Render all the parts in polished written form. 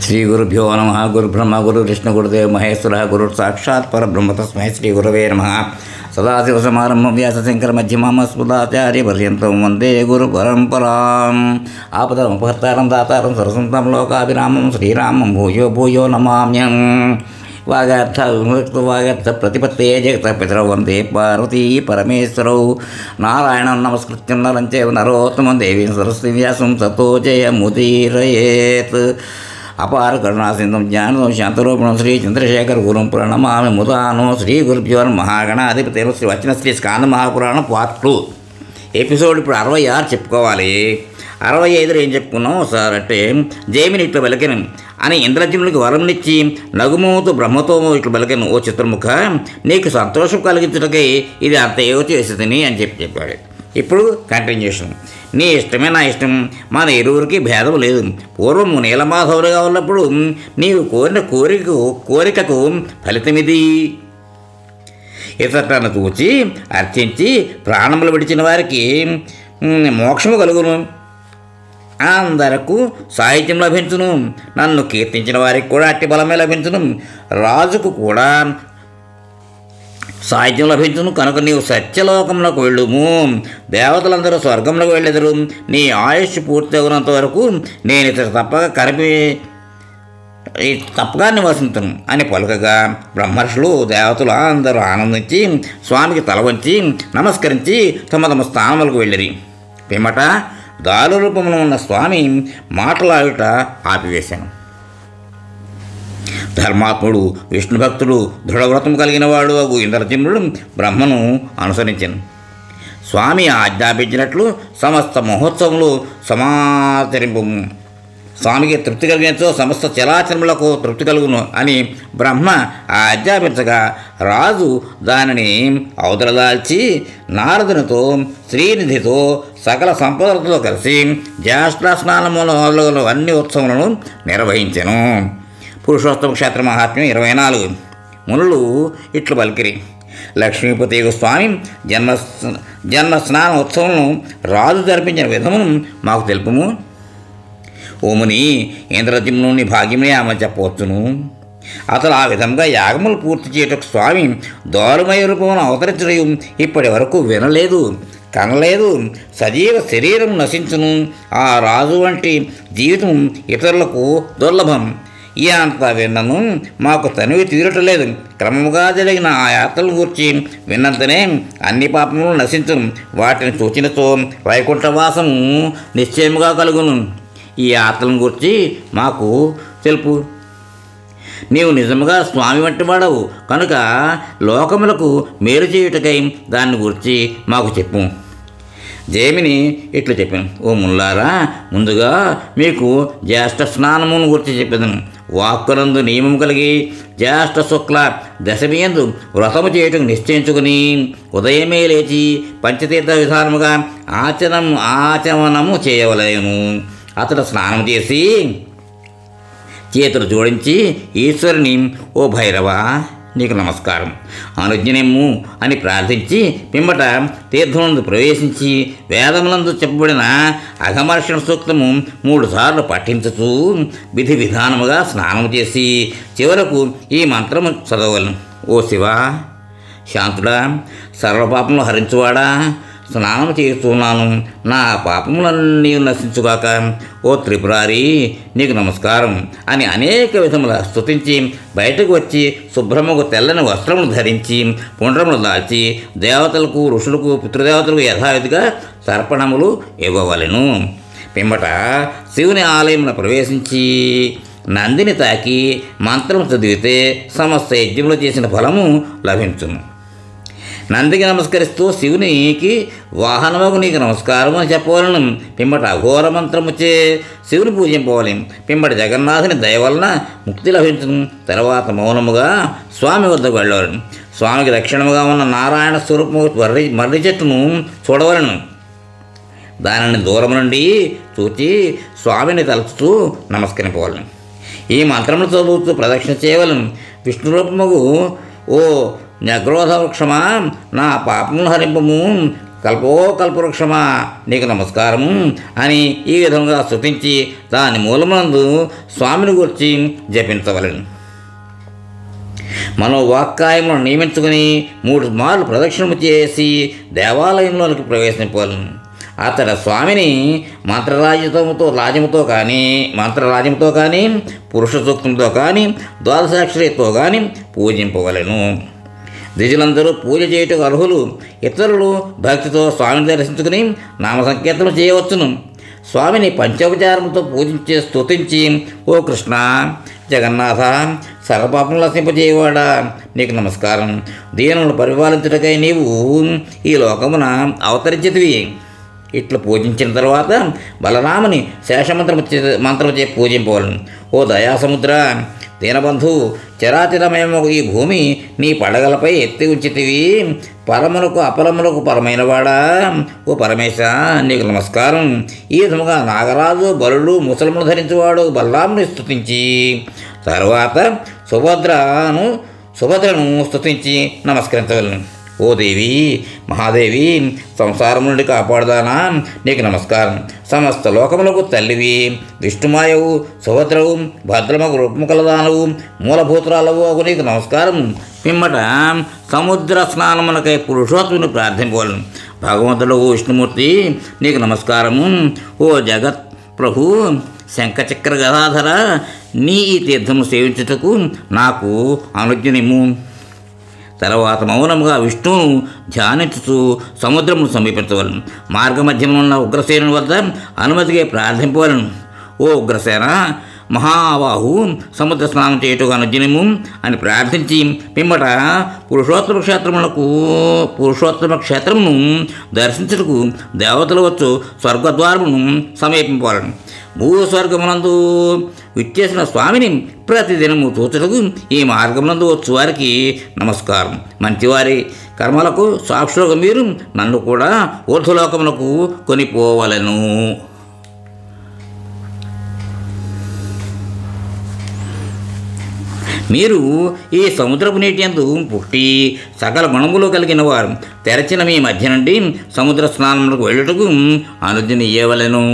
శ్రీ గురుభ్యో నమ. గురుబ్రహ్మ గురువిష్ణు గురుదేవ మహేశ్వర గురు సాక్షాత్ పరబ్రహ్మ తస్మై శ్రీ గురవే నమ. సదాశివసమారంభం వ్యాసశంకర మధ్యమామస్మదాచార్య పర్యంతం వందే గురు పరంపరాం. ఆపదముపహర్తారం దాతారం సరసంతం లోకాభిరామం శ్రీరామం భూయో భూయో నమామ్యం. వాగర్థ ప్రతిపత్తే జగత పితరౌ వందే పార్వతీ పరమేశ్వరౌ. నారాయణం నమస్కృత్యం నరం చైవ నరోత్తమం దేవీం సరస్వతీం వ్యాసం తతో జయముదీరయేత్. అపార కరుణాసింధం జ్ఞానం శాంతరూపణం శ్రీ చంద్రశేఖర గురుం ప్రణమామి ముదాను. శ్రీ గురుభ్యో మహాగణాధిపతి శ్రీ వచ్చిన శ్రీ స్కాంద మహాపురాణం పార్ట్ 2 ఎపిసోడ్ ఇప్పుడు 66 చెప్పుకోవాలి. 65 ఏం చెప్పుకున్నాం సార్ అంటే, జైమిని ఇట్లా పలికెను అని ఇంద్రజిమ్నుడికి వరంనిచ్చి నగుమోతు బ్రహ్మతో ఇట్లా పలికెను, ఓ చిత్రముఖ, నీకు సంతోషం కలిగించుటకై ఇది అంతయో చేసేదని అని చెప్పాడు. ఇప్పుడు కంటిన్యూషన్. నీ ఇష్టమే నా ఇష్టం, మన ఇరువురికి భేదం లేదు. పూర్వము నీలమాధవులుగా ఉన్నప్పుడు నీవు కోరిన కోరికకు ఫలితమిది. ఇతరులను చూచి అర్చించి ప్రాణములు విడిచిన వారికి మోక్షము కలుగును, అందరకు సాహిత్యం లభించును. నన్ను కీర్తించిన వారికి కూడా అట్టి బలమే లభించును, రాజుకు కూడా సాహిత్యం లభించును. కనుక నీవు సత్యలోకంలోకి వెళ్ళుము, దేవతలందరూ స్వర్గంలోకి వెళ్ళెదరు. నీ ఆయుష్ పూర్తి అవునంత వరకు నేను ఇతర తప్పగా నివసించను అని పలుకగా బ్రహ్మర్షులు దేవతలు అందరూ ఆనందించి స్వామికి తల వంచి నమస్కరించి తమ తమ స్థానములకు వెళ్ళిరి. పిమ్మట దారు రూపంలో ఉన్న స్వామి మాటలాడుట ఆపివేశాను. ధర్మాత్ముడు విష్ణు భక్తుడు దృఢవ్రతం కలిగిన వాడు అగు ఇంద్రజిమ్నుడు బ్రహ్మను అనుసరించను. స్వామి ఆజ్ఞాపించినట్లు సమస్త మహోత్సవములు సమాచరింపు. స్వామికి తృప్తి కలిగినచో సమస్త చరాచరములకు తృప్తి కలుగును అని బ్రహ్మ ఆజ్ఞాపించగా రాజు దానిని అవతలదాల్చి నారదునితో శ్రీనిధితో సకల సంపదలతో కలిసి జ్యేష్ఠ స్నానముల అన్ని ఉత్సవములను నిర్వహించెను. పురుషోత్తమ క్షేత్ర మహాత్మ్యం 24. మునులు ఇట్లు పలికిరి. లక్ష్మీపతి స్వామి జన్మ స్నాన ఉత్సవం రాజు జరిపించిన విధమును మాకు తెలుపుము. ఓముని, ఇంద్రజిమ్నుని భాగ్యమే ఆమె చెప్పవచ్చును. అతను ఆ విధంగా యాగములు పూర్తి చేయటకు స్వామి దారుమయ రూపమును అవతరించడం ఇప్పటి వరకు వినలేదు, కనలేదు. సజీవ శరీరం నశించును. ఆ రాజు వంటి జీవితం ఇతరులకు దుర్లభం. ఈ అంతా విన్నను మాకు తనివి తీరటలేదు. క్రమముగా జరిగిన ఆ యాత్రలను గురించి విన్నంతనే అన్ని పాపములు నశించును. వాటిని సూచనతో వైకుంఠవాసము నిశ్చయముగా కలుగును. ఈ యాత్రలను గురించి మాకు తెలుపు. నీవు నిజముగా స్వామి వంటి వాడవు కనుక లోకములకు మేలు చేయుటకై దాన్ని గురించి మాకు చెప్పు. జైమిని ఇట్లు చెప్పాను. ఓ ముల్లారా, ముందుగా మీకు జ్యేష్ఠ స్నానమును గురించి చెప్పేదను. వాక్కునందు నియమం కలిగి జ్యేష్ఠ శుక్ల దశమియందు వ్రతము చేయటం నిశ్చయించుకుని ఉదయమే లేచి పంచతీర్థ విధానముగా ఆచమనము చేయవలేను. అతడు స్నానం చేసి చేతులు జోడించి ఈశ్వరుని, ఓ భైరవ, నీకు నమస్కారం, అనుజ్ఞనిమ్ము అని ప్రార్థించి పిమ్మట తీర్థమునందు ప్రవేశించి వేదములందు చెప్పబడిన అఘమర్షణ సూక్తము 3 సార్లు పఠించుతూ విధి విధానముగా స్నానం చేసి చివరకు ఈ మంత్రము చదవలను. ఓ శివ, శాంతుడా, సర్వపాపములు హరించువాడా, స్నానం చేస్తున్నాను, నా పాపములన్నీ నశించుగాక. ఓ త్రిపురారి, నీకు నమస్కారం అని అనేక విధముల స్తుతించి బయటకు వచ్చి శుభ్రముకు తెల్లని వస్త్రములు ధరించి పుండ్రములు దాల్చి దేవతలకు, ఋషులకు, పితృదేవతలకు యథావిధిగా తర్పణములు ఇవ్వవలెను. పిమ్మట శివుని ఆలయమును ప్రవేశించి నందిని తాకి మంత్రం చదివితే సమస్త యజ్ఞములు చేసిన ఫలము లభించును. నందికి నమస్కరిస్తూ శివునికి వాహనముకు నీకు నమస్కారం అని చెప్పవలను. పిమ్మట అఘోర మంత్రముచే శివుని పూజింపవాలి. పిమ్మట జగన్నాథుని దయ వలన ముక్తి లభించును. తర్వాత మౌనముగా స్వామి వద్దకు వెళ్ళవలను. స్వామికి దక్షిణముగా ఉన్న నారాయణ స్వరూపము మర్రి చెట్టును చూడవలను. దానిని దూరం నుండి చూచి స్వామిని తలుచుతూ నమస్కరింపవలను. ఈ మంత్రములు చదువుతూ ప్రదక్షిణ చేయవలను. విష్ణు రూపముకు, ఓ న్యగ్రోధ వృక్షమా, నా పాపములు హరింపము, కల్పో కల్పవృక్షమా నీకు నమస్కారము అని ఈ విధంగా స్తుతించి దాని మూలమునందు స్వామిని గురించి జపించవలెను. మనోవాక్కాయములను నియమించుకుని 3 మార్లు ప్రదక్షిణము చేసి దేవాలయంలోనికి ప్రవేశింపవలను. అతడు స్వామిని మంత్రరాజ్యముతో కానీ పురుష సూక్తంతో కానీ ద్వాదశాక్షరితో కానీ పూజింపవలెను. ద్విజులందరూ పూజ చేయుటకు అర్హులు. ఇతరులు భక్తితో స్వామిని దర్శించుకుని నామ సంకీర్తనం చేయవచ్చును. స్వామిని పంచోపచారముతో పూజించి స్తుతించి, ఓ కృష్ణ, జగన్నాథ, సర్వపాపములు నశింపజేయవాడా నీకు నమస్కారం. దీనులను పరిపాలించుటకై నీవు ఈ లోకమున అవతరించితివి. ఇట్లు పూజించిన తర్వాత బలరాముని మంత్రముచే పూజింపవలను. ఓ దయాసముద్ర, దీనబంధు, చరాచరమయము ఈ భూమి నీ పడగలపై ఎత్తి ఉంచితివి. పరములకు అపరములకు పరమైనవాడా, ఓ పరమేశ నీకు నమస్కారం. ఈ విధముగా నాగరాజు బలుడు ముసలమును ధరించేవాడు బలరాముని స్తుతించి తర్వాత సుభద్రను స్తుతించి నమస్కరించవలను. ఓ దేవి, మహాదేవి, సంసారం నుండి కాపాడుదానా నీకు నమస్కారం. సమస్త లోకములకు తల్లివి, విష్ణుమాయవు, సుభద్రవు, భద్రమకు రూపము కలదానవు, మూలభూతురాలవు అగు నీకు నమస్కారం. పిమ్మట సముద్ర స్నానములకై పురుషోత్తముని ప్రార్థింపవలను. భగవంతుడు విష్ణుమూర్తి నీకు నమస్కారము. ఓ జగత్ ప్రభు, శంఖచక్ర గదాధర, నీ ఈ తీర్థము సేవించుటకు నాకు అనుజ్ఞనిమ్ము. తర్వాత మౌనముగా విష్ణువును ధ్యానించుతూ సముద్రమును సమీపించవలను. మార్గమధ్యమున ఉన్న ఉగ్రసేనుని వద్ద అనుమతిగా ప్రార్థింపవలను. ఓ ఉగ్రసేన, మహాబాహు, సముద్ర స్నానం చేయుటకు అనుజ్ఞనిమ్ము అని ప్రార్థించి పిమ్మట పురుషోత్తమ క్షేత్రమును దర్శించుటకు దేవతలు వచ్చు స్వర్గద్వారమును సమీపింపవలను. భూస్వర్గమునందు విచ్చేసిన స్వామిని ప్రతిదినము చూచుటకు ఈ మార్గమునందు వచ్చు వారికి నమస్కారం. మంచివారి కర్మలకు సాక్షులుగా మీరు నన్ను కూడా ఊర్ధ్వలోకమునకు కొనిపోవలెను. మీరు ఈ సముద్రపు నీటి యందు పుట్టి సకల గుణములు కలిగిన వారు. తెరచిన మీ మధ్య నుండి సముద్ర స్నానములకు వెళ్ళుటకు అనుజ్ఞ ఇయ్యవలెను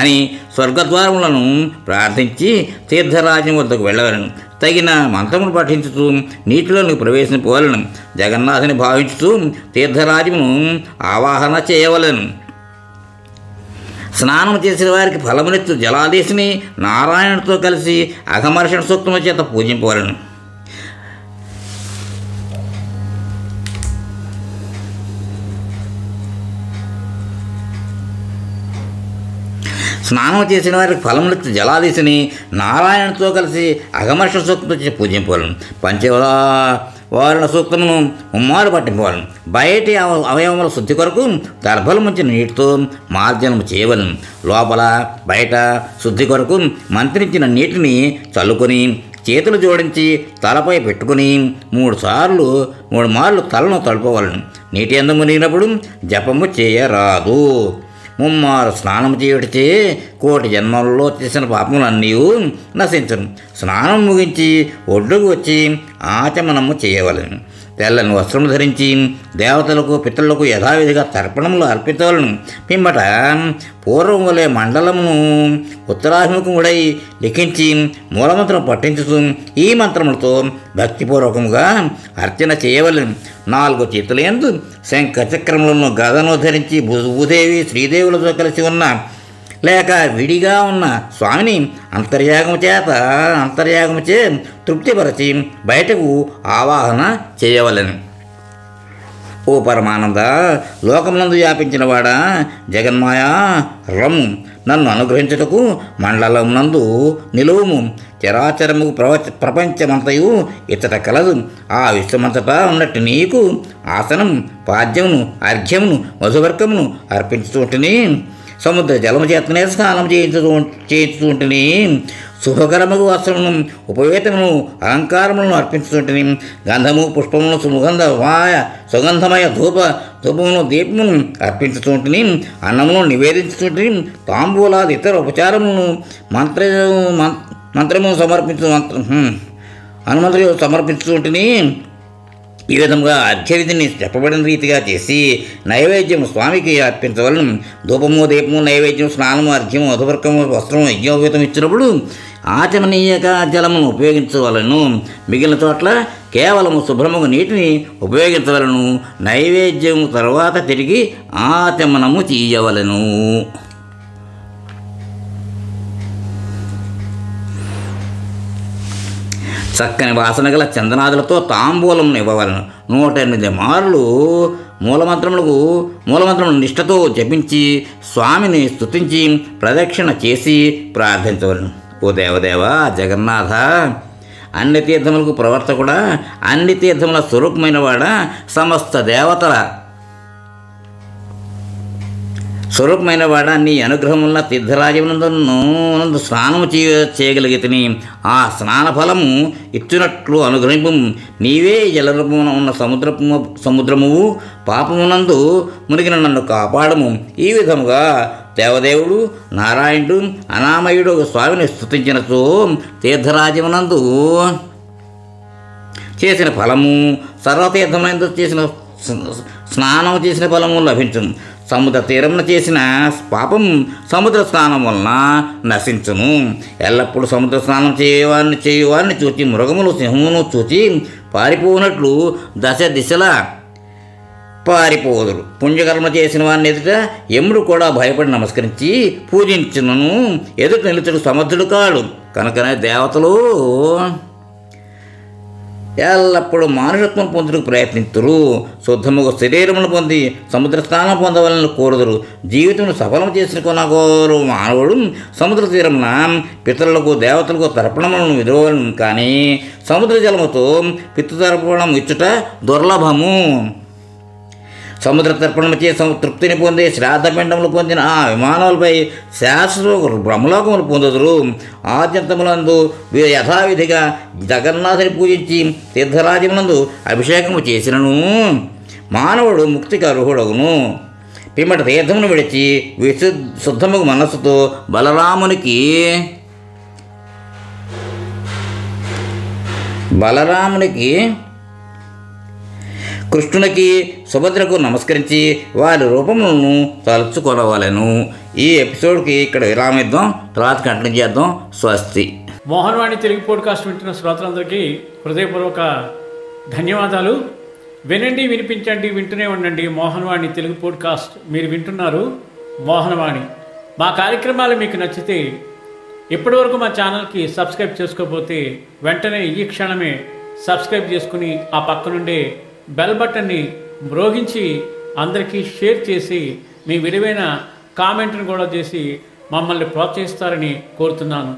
అని స్వర్గద్వారములను ప్రార్థించి తీర్థరాజ్యం వద్దకు వెళ్ళవలను. తగిన మంత్రమును పఠించుతూ నీటిలోనికి ప్రవేశింపవలను. జగన్నాథుని భావించుతూ తీర్థరాజ్యమును ఆవాహన చేయవలను. స్నానం చేసిన వారికి ఫలమునిత్తు జలాదేశిని నారాయణుడితో కలిసి అఘమర్షణ సూక్తము చేత పూజింపవలను. స్నానం చేసిన వారికి ఫలమునిత్తు జలాదేశిని నారాయణుడితో కలిసి అఘమర్ష సూక్తంతో చేసి పూజింపవలను. పంచవారణ సూక్తమును ముమ్మారు పట్టింపవలను. బయటి అవయవముల శుద్ధి కొరకు దర్భలు ముంచిన నీటితో మార్జనము చేయవలను. లోపల బయట శుద్ధి కొరకు మంత్రించిన నీటిని చల్లుకొని చేతులు జోడించి తలపై పెట్టుకుని 3 మార్లు తలను తడుపవలను. నీటి యందు మునిగినప్పుడు జపము చేయరాదు. 3 మారు స్నానం చేయుటచే 1,000,000 జన్మలలో చేసిన పాపములన్నీ నశించును. స్నానం ముగించి ఒడ్డుకు వచ్చి ఆచమనము చేయవలను. తెల్లని వస్త్రము ధరించి దేవతలకు పితరులకు యథావిధిగా తర్పణములు అర్పించవలను. పిమ్మట పూర్వం వలె మండలమును ఉత్తరాభిముఖముడై లిఖించి మూలమంత్రం పఠించుతూ ఈ మంత్రములతో భక్తిపూర్వకముగా అర్చన చేయవలను. 4 చేతుల యందు శంఖ చక్రములను గదను ధరించి భూదేవి శ్రీదేవులతో కలిసి ఉన్న లేక విడిగా ఉన్న స్వామిని అంతర్యాగముచే తృప్తిపరచి బయటకు ఆవాహన చేయవలెను. ఓ పరమానంద, లోకమునందు వ్యాపించిన వాడా, జగన్మాయా రమ్ము, నన్ను అనుగ్రహించుటకు మండలమునందు నిలువుము. చరాచరము ప్రపంచమంతయు ఇచ్చట కలదు. ఆ విశ్వమంతటా ఉన్నట్టు నీకు ఆసనం, పాద్యమును, అర్ఘ్యమును, మధువర్గమును అర్పించుతుంటిని. సముద్ర జలము చేతనే స్నానం చేయించుతుంటిని. శుభకరముగు వస్త్రమును, ఉపవేతమును, అలంకారములను అర్పించుతుంటిని. గంధము, పుష్పమును, సుగంధమయ ధూపమును, దీపమును అర్పించుతుంటిని. అన్నమును నివేదించుతుంటిని. తాంబూలాది ఇతర ఉపచారములను హనుమంతుడు సమర్పించుతుంటిని. ఈ విధంగా అర్ఘ్యవిధిని చెప్పబడిన రీతిగా చేసి నైవేద్యం స్వామికి అర్పించవలను. ధూపము, దీపము, నైవేద్యం, స్నానము, అర్ఘ్యము, అధువర్గము, వస్త్రము, యజ్ఞోపేతం ఇచ్చినప్పుడు ఆచమనీయక జలమును ఉపయోగించవలను. మిగిలిన చోట్ల కేవలము శుభ్రముగా నీటిని ఉపయోగించవలను. నైవేద్యం తర్వాత తిరిగి ఆచమనము చేయవలను. చక్కని వాసన గల చందనాదులతో తాంబూలమును ఇవ్వవలను. 108 మార్లు మూలమంత్రములను నిష్ఠతో జపించి స్వామిని స్తుతించి ప్రదక్షిణ చేసి ప్రార్థించవలను. ఓ దేవదేవ జగన్నాథ, అన్ని తీర్థములకు ప్రవర్తకుడా, అన్ని తీర్థముల స్వరూపమైన వాడా, సమస్త దేవతల స్వరూపమైన వాడా, నీ అనుగ్రహం వల్ల తీర్థరాజమునందు స్నానము చేయగలిగితిని. ఆ స్నాన ఫలము ఇచ్చినట్లు అనుగ్రహింపు. నీవే జలరూపమున ఉన్న సముద్రమువు, పాపమునందు మునిగిన నన్ను కాపాడము. ఈ విధముగా దేవదేవుడు నారాయణుడు అనామయుడు స్వామిని స్తుతించినచో తీర్థరాజమునందు చేసిన ఫలము, సర్వతీర్థమునందు చేసిన స్నానం చేసిన ఫలము లభించును. సముద్ర తీరమున చేసిన పాపం సముద్ర స్నానం వలన నశించును. ఎల్లప్పుడూ సముద్ర స్నానం చేయువారిని చూచి మృగములు సింహమును చూచి పారిపోనట్లు దశ దిశలా పారిపోదురు. పుణ్యకర్మ చేసిన వారిని ఎదుట యముడు కూడా భయపడి నమస్కరించి పూజించును. ఎదుట నిలుచుడు సమర్థుడు కాడు. కనుకనే దేవతలు ఎల్లప్పుడూ మానుషత్వం పొందుటకు ప్రయత్నింతురు. శుద్ధముగా శరీరమును పొంది సముద్ర స్నానం పొందవాలని కోరుదురు. జీవితం సఫలం చేసిన కొనగోరు మానవుడు సముద్ర తీరమున పితరులకు దేవతలకు తర్పణములను విధవలను. కానీ సముద్ర జలముతో పితృతర్పణం ఇచ్చుట దుర్లభము. సముద్ర తర్పణము చే తృప్తిని పొంది శ్రాద్ధపిండములు పొందిన ఆ విమానాలపై శాశ్వత బ్రహ్మలోకములు పొందుదురు. ఆద్యంతములందు యథావిధిగా జగన్నాథుని పూజించి తీర్థరాజ్యమునందు అభిషేకము చేసినను మానవుడు ముక్తికి అర్హుడగును. పిమ్మట తీర్థమును విడిచి శుద్ధముగు మనస్సుతో బలరామునికి కృష్ణునికి సుభద్రకు నమస్కరించి వారి రూపములను తలుచుకొనవలెను. ఈ ఎపిసోడ్కి ఇక్కడ విరామిద్దాం. తర్వాత కంటిన్యూ చేద్దాం. స్వస్తి. మోహన్వాణి తెలుగు పోడ్కాస్ట్ వింటున్న శ్రోతలందరికీ హృదయపూర్వక ధన్యవాదాలు. వినండి, వినిపించండి, వింటూనే ఉండండి. మోహన్వాణి తెలుగు పోడ్కాస్ట్ మీరు వింటున్నారు. మోహన్వాణి. మా కార్యక్రమాలు మీకు నచ్చితే ఇప్పటివరకు మా ఛానల్కి సబ్స్క్రైబ్ చేసుకోకపోతే వెంటనే ఈ క్షణమే సబ్స్క్రైబ్ చేసుకుని ఆ పక్క నుండే బెల్ బటన్ని మ్రోగించి అందరికీ షేర్ చేసి మీ విలువైన కామెంట్ను కూడా చేసి మమ్మల్ని ప్రోత్సహిస్తారని కోరుతున్నాను.